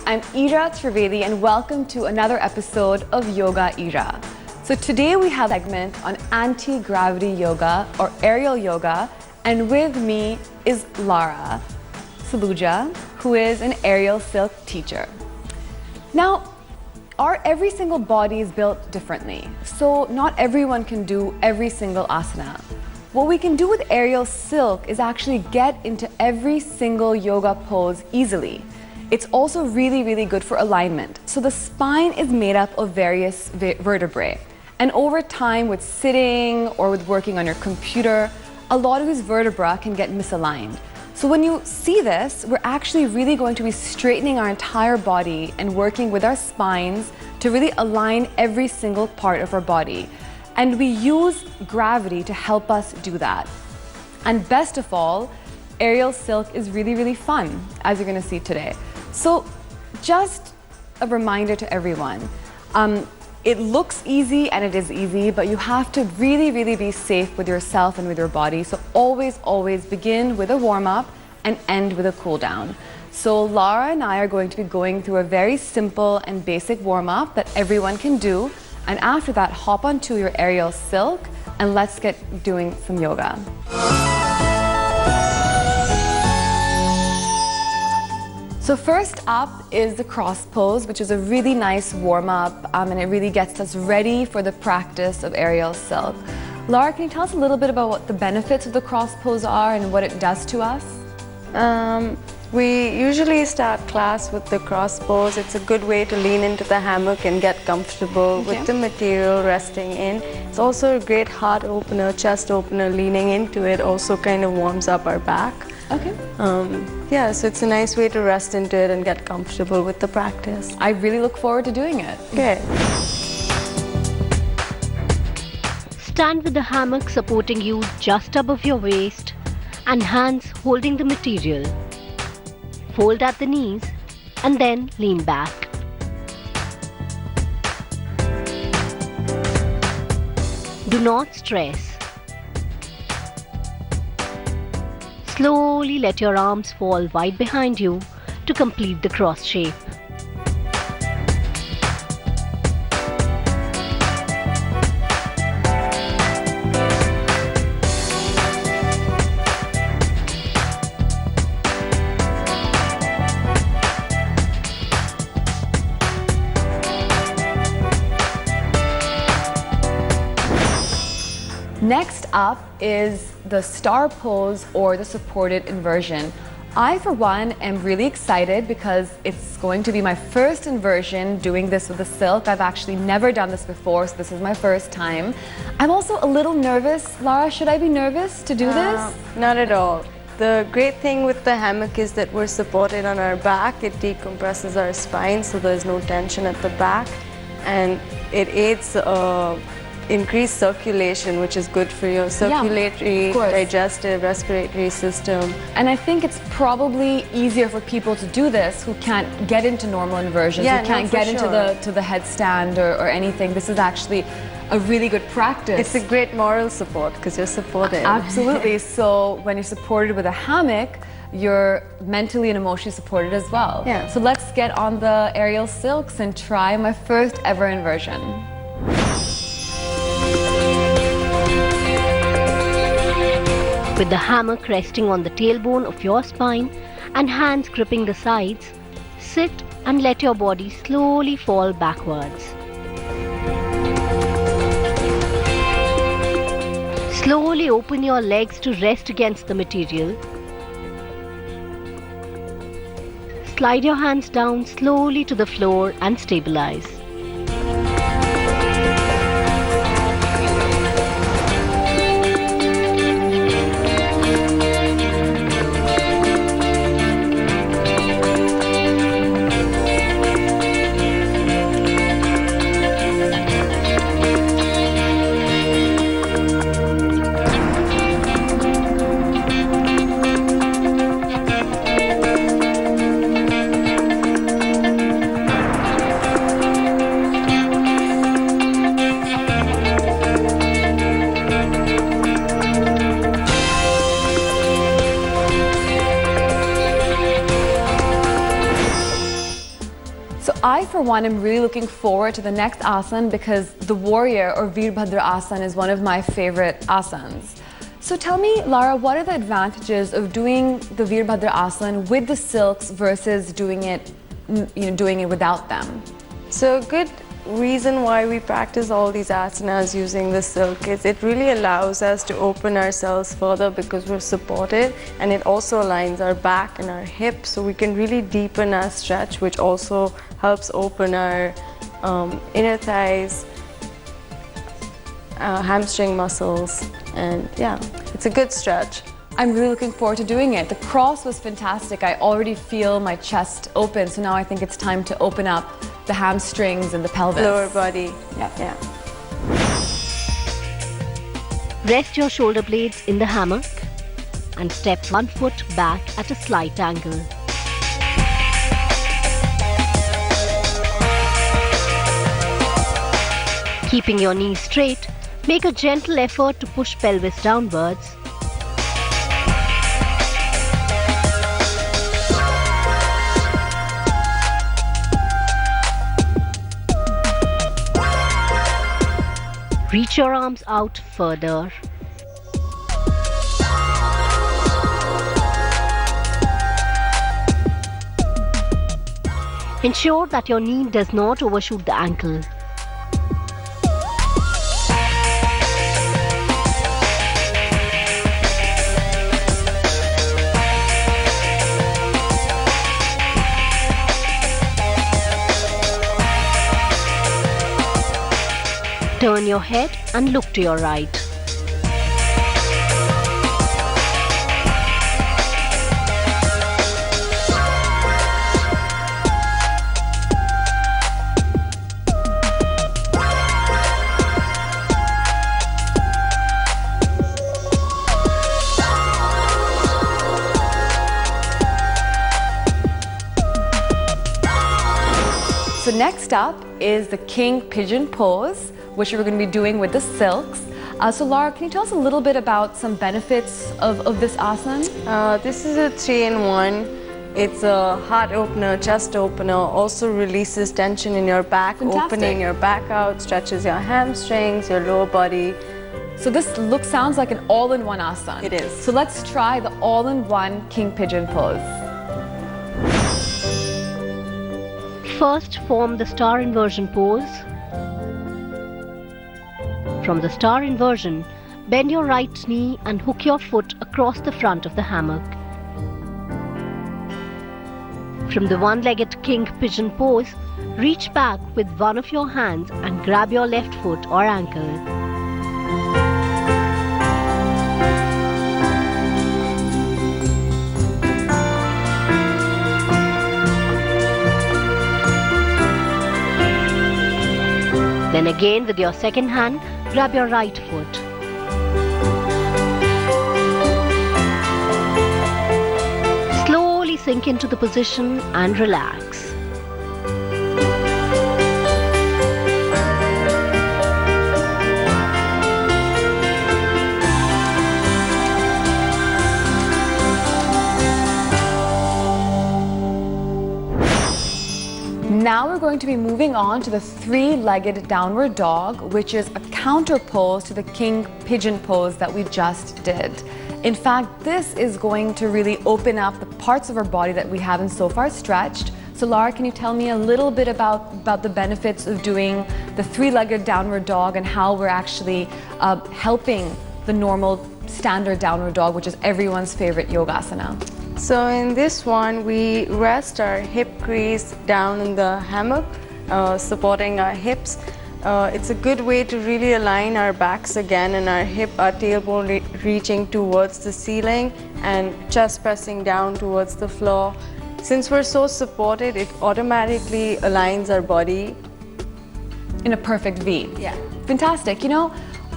I'm Ira Trivedi and welcome to another episode of Yoga Ira. So today we have a segment on anti-gravity yoga or aerial yoga, and with me is Lara Saluja, who is an aerial silk teacher. Now, every single body is built differently, so not everyone can do every single asana. What we can do with aerial silk is actually get into every single yoga pose easily. It's also really good for alignment. So the spine is made up of various vertebrae. And over time, with sitting or with working on your computer, a lot of these vertebrae can get misaligned. So when you see this, we're actually really going to be straightening our entire body and working with our spines to really align every single part of our body. And we use gravity to help us do that. And best of all, aerial silk is really fun, as you're going to see today. So just a reminder to everyone, it looks easy and it is easy, but you have to really be safe with yourself and with your body. So always begin with a warm-up and end with a cool-down. So Lara and I are going to be going through a very simple and basic warm-up that everyone can do. And after that, hop onto your aerial silk and let's get doing some yoga. So first up is the cross pose, which is a really nice warm-up, and it really gets us ready for the practice of aerial silk. Lara, can you tell us a little bit about what the benefits of the cross pose are and what it does to us? We usually start class with the cross pose. It's a good way to lean into the hammock and get comfortable with the material resting in. It's also a great heart opener, chest opener. Leaning into it also kind of warms up our back. Okay. Yeah, so it's a nice way to rest into it and get comfortable with the practice. I really look forward to doing it. Okay. Stand with the hammock supporting you just above your waist and hands holding the material. Fold at the knees and then lean back. Do not stress. Slowly let your arms fall wide behind you to complete the cross shape. Next up is the star pose or the supported inversion. I, for one, am really excited because it's going to be my first inversion doing this with the silk. I've actually never done this before, so this is my first time. I'm also a little nervous. Lara, should I be nervous to do this? Not at all. The great thing with the hammock is that we're supported on our back. It decompresses our spine, so there's no tension at the back. And it aids increased circulation, which is good for your circulatory, digestive, respiratory system. And I think it's probably easier for people to do this who can't get into normal inversions, who can't get into the headstand or anything. This is actually a really good practice. It's a great moral support because you're supported. Absolutely. So when you're supported with a hammock, you're mentally and emotionally supported as well. Yeah. So let's get on the aerial silks and try my first ever inversion. With the hammock resting on the tailbone of your spine and hands gripping the sides, sit and let your body slowly fall backwards. Slowly open your legs to rest against the material. Slide your hands down slowly to the floor and stabilize. for one, am really looking forward to the next asana because the warrior or Veer Bhadra asana is one of my favorite asanas. So tell me, Lara, what are the advantages of doing the Veer Bhadra asana with the silks versus doing it without them? So a good reason why we practice all these asanas using the silk is it really allows us to open ourselves further because we're supported, and it also aligns our back and our hips, so we can really deepen our stretch, which also helps open our inner thighs, hamstring muscles, and yeah, it's a good stretch. I'm really looking forward to doing it. The cross was fantastic. I already feel my chest open, so now I think it's time to open up the hamstrings and the pelvis. Lower body. Yeah. Rest your shoulder blades in the hammock and step one foot back at a slight angle. Keeping your knees straight, make a gentle effort to push pelvis downwards. Reach your arms out further. Ensure that your knee does not overshoot the ankle. Turn your head and look to your right. So next up is the king pigeon pose, which we're going to be doing with the silks. So Lara, can you tell us a little bit about some benefits of this asana? This is a 3-in-1. It's a heart opener, chest opener, also releases tension in your back, Fantastic. Opening your back out, stretches your hamstrings, your lower body. So this sounds like an all-in-one asana. It is. So let's try the all-in-one king pigeon pose. First, form the star inversion pose. From the star inversion, bend your right knee and hook your foot across the front of the hammock. From the one-legged king pigeon pose, reach back with one of your hands and grab your left foot or ankle. Then again with your second hand, grab your right foot. Slowly sink into the position and relax. Now we're going to be moving on to the three-legged downward dog, which is a counter pose to the king pigeon pose that we just did. In fact, this is going to really open up the parts of our body that we haven't so far stretched. So Lara, can you tell me a little bit about the benefits of doing the three-legged downward dog and how we're actually helping the normal standard downward dog, which is everyone's favorite yogasana? So in this one, we rest our hip crease down in the hammock, supporting our hips. It's a good way to really align our backs again and our tailbone reaching towards the ceiling and chest pressing down towards the floor. Since we're so supported, it automatically aligns our body In a perfect V. Yeah. Fantastic. You know,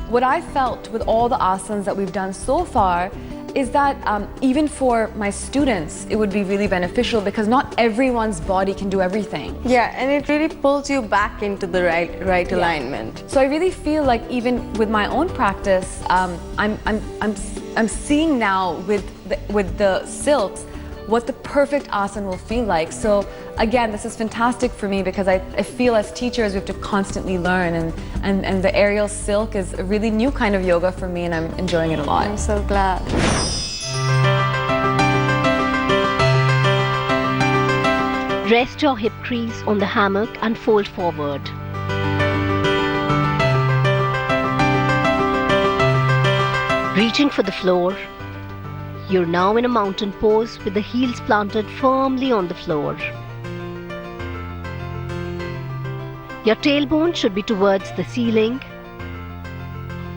what I felt with all the asanas that we've done so far is that even for my students, it would be really beneficial because not everyone's body can do everything. Yeah, and it really pulls you back into the right alignment. So I really feel like even with my own practice, I'm seeing now with the silks what the perfect asana will feel like. So again, this is fantastic for me because I feel as teachers we have to constantly learn, and the aerial silk is a really new kind of yoga for me, and I'm enjoying it a lot. I'm so glad. Rest your hip crease on the hammock and fold forward. Reaching for the floor, you're now in a mountain pose with the heels planted firmly on the floor. Your tailbone should be towards the ceiling.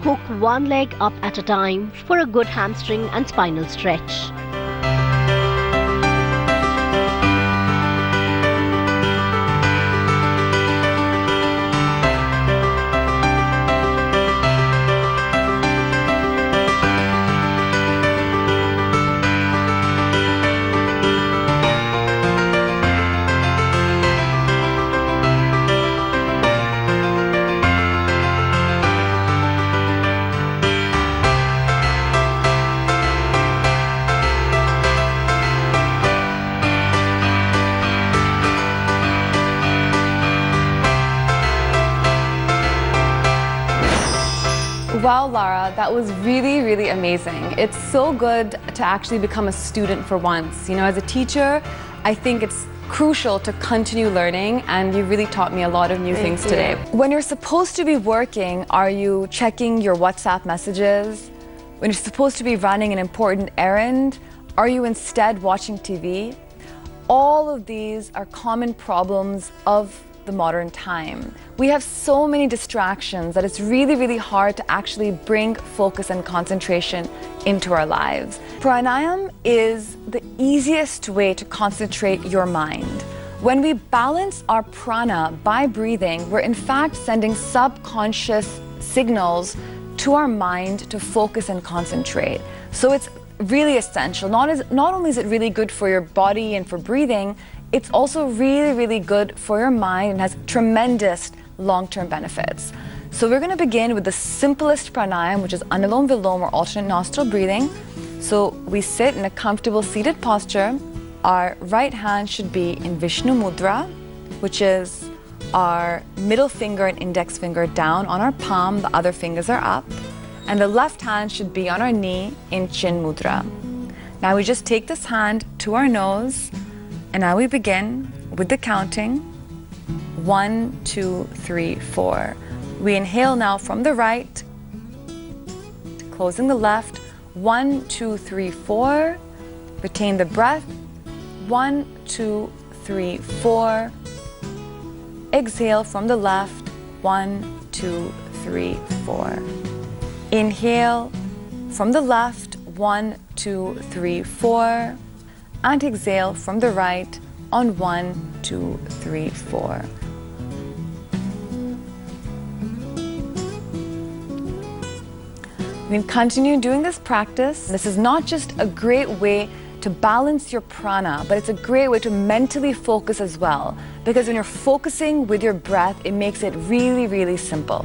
Hook one leg up at a time for a good hamstring and spinal stretch. Wow, Lara, that was really, really amazing. It's so good to actually become a student for once. You know, as a teacher, I think it's crucial to continue learning, and you really taught me a lot of new things today. When you're supposed to be working, are you checking your WhatsApp messages? When you're supposed to be running an important errand, are you instead watching TV? All of these are common problems of the modern time. We have so many distractions that it's really, really hard to actually bring focus and concentration into our lives. Pranayam is the easiest way to concentrate your mind. When we balance our prana by breathing, we're in fact sending subconscious signals to our mind to focus and concentrate. So it's really essential. Not only is it really good for your body and for breathing, it's also really, really good for your mind and has tremendous long-term benefits. So we're going to begin with the simplest pranayam, which is Anulom Vilom, or alternate nostril breathing. So we sit in a comfortable seated posture. Our right hand should be in Vishnu Mudra, which is our middle finger and index finger down on our palm, the other fingers are up. And the left hand should be on our knee in Chin Mudra. Now we just take this hand to our nose, and now we begin with the counting. 1, 2, 3, 4. We inhale now from the right, closing the left. 1, 2, 3, 4. Retain the breath. 1, 2, 3, 4. Exhale from the left. 1, 2, 3, 4. Inhale from the left. 1, 2, 3, 4. And exhale from the right on 1, 2, 3, 4. We can continue doing this practice. This is not just a great way to balance your prana, but it's a great way to mentally focus as well. Because when you're focusing with your breath, it makes it really, really simple.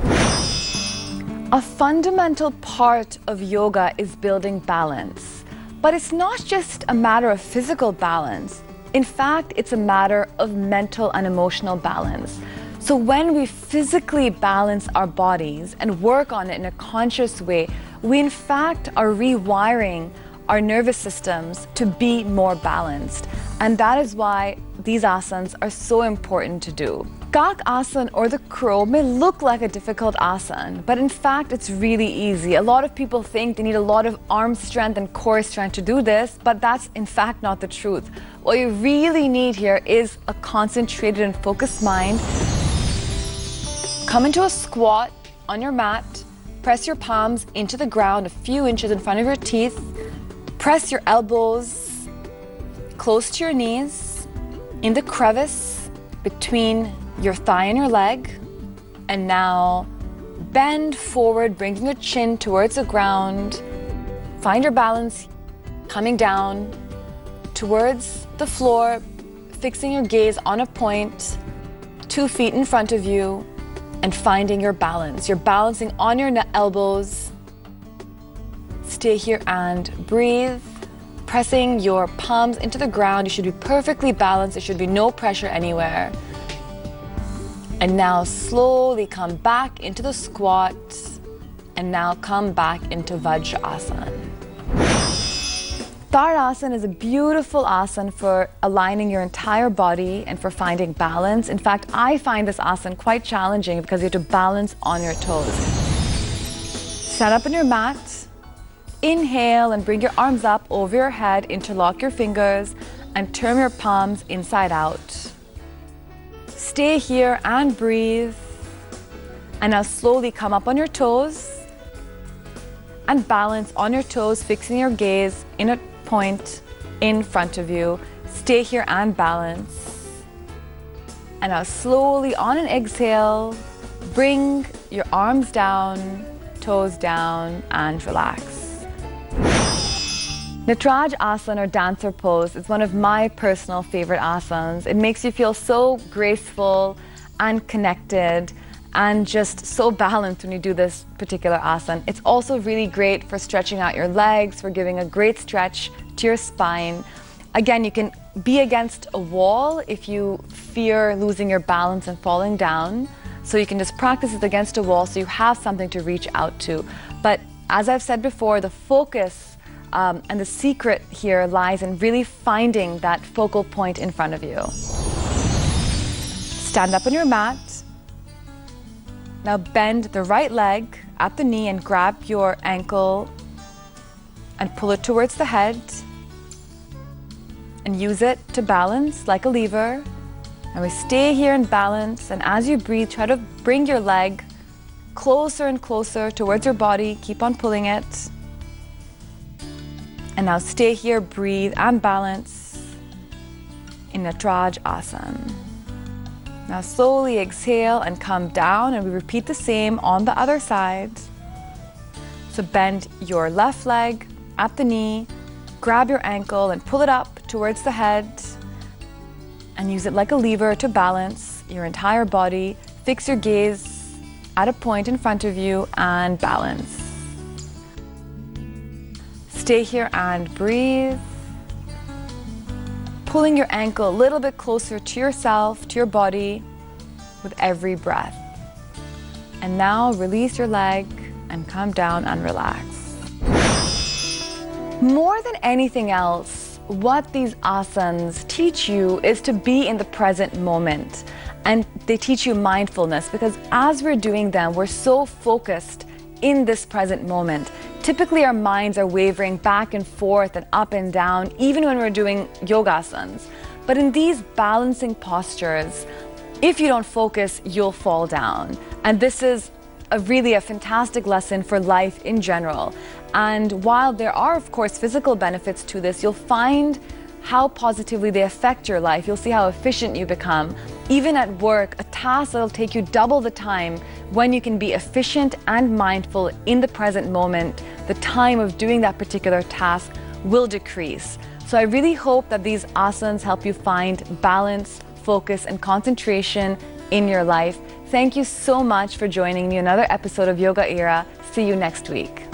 A fundamental part of yoga is building balance. But it's not just a matter of physical balance. In fact, it's a matter of mental and emotional balance. So when we physically balance our bodies and work on it in a conscious way, we in fact are rewiring our nervous systems to be more balanced. And that is why these asanas are so important to do. Kak asana, or the crow, may look like a difficult asana, but in fact it's really easy. A lot of people think they need a lot of arm strength and core strength to do this, but that's in fact not the truth. What you really need here is a concentrated and focused mind. Come into a squat on your mat, press your palms into the ground a few inches in front of your teeth, press your elbows close to your knees in the crevice between your thigh and your leg, and now bend forward, bringing your chin towards the ground. Find your balance, coming down towards the floor, fixing your gaze on a point, 2 feet in front of you, and finding your balance. You're balancing on your elbows. Stay here and breathe. pressing your palms into the ground. You should be perfectly balanced. There should be no pressure anywhere. And now slowly come back into the squat. And now come back into Vajrasana. Tadasana is a beautiful asana for aligning your entire body and for finding balance. In fact, I find this asana quite challenging because you have to balance on your toes. Stand up on your mat. Inhale and bring your arms up over your head. Interlock your fingers and turn your palms inside out. Stay here and breathe. And now slowly come up on your toes and balance on your toes, fixing your gaze in a point in front of you. Stay here and balance. And now slowly on an exhale, bring your arms down, toes down, and relax. Nataraj Asana or dancer pose is one of my personal favorite asanas. It makes you feel so graceful and connected and just so balanced when you do this particular asana. It's also really great for stretching out your legs, for giving a great stretch to your spine. Again, you can be against a wall if you fear losing your balance and falling down. So you can just practice it against a wall so you have something to reach out to. But as I've said before, the focus and the secret here lies in really finding that focal point in front of you. Stand up on your mat. Now bend the right leg at the knee and grab your ankle and pull it towards the head and use it to balance like a lever. And we stay here in balance, and as you breathe, try to bring your leg closer and closer towards your body. Keep on pulling it. And now stay here, breathe and balance in Nataraj Asana. Now slowly exhale and come down, and we repeat the same on the other side. So bend your left leg at the knee, grab your ankle and pull it up towards the head and use it like a lever to balance your entire body. Fix your gaze at a point in front of you and balance. Stay here and breathe. Pulling your ankle a little bit closer to yourself, to your body, with every breath. And now release your leg and come down and relax. More than anything else, what these asanas teach you is to be in the present moment. And they teach you mindfulness, because as we're doing them, we're so focused in this present moment. Typically, our minds are wavering back and forth and up and down, even when we're doing yogasanas. But in these balancing postures, if you don't focus, you'll fall down. And this is really a fantastic lesson for life in general. And while there are, of course, physical benefits to this, you'll find how positively they affect your life. You'll see how efficient you become. Even at work, a task that'll take you double the time, when you can be efficient and mindful in the present moment, the time of doing that particular task will decrease. So I really hope that these asanas help you find balance, focus, and concentration in your life. Thank you so much for joining me in another episode of Yoga Era. See you next week.